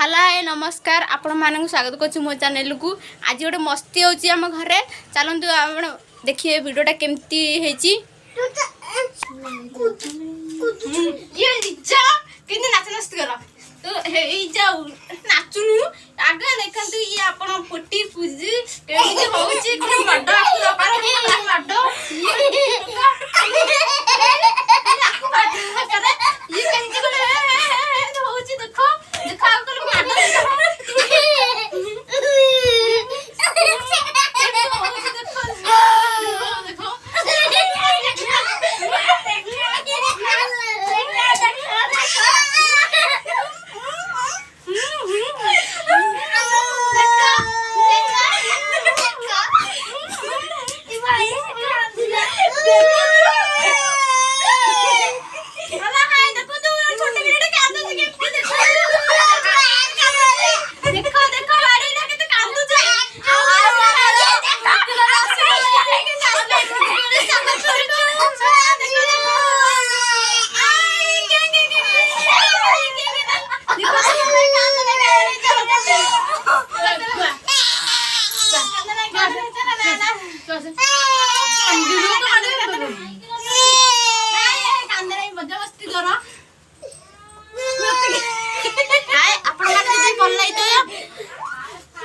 Hello hi नमस्कार आपण मानक स्वागत करछु मो चैनल को। आज गोटे मस्ती होची हम घरे चलंतु आपण देखिए वीडियोटा केमती हेची। ये लिजा किने नाच नाच करा तो हे जाऊ नाचुनु आगे देखंतु ये आपण पोटी पूजी केमती होची कोन बड्डा आखु पार बड्डो ये केमती बोले होची देखो देखो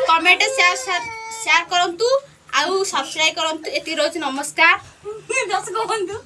कमेंट शेयर करंतु आउ सब्सक्राइब करंतु एति रोज नमस्कार दस कहंतु।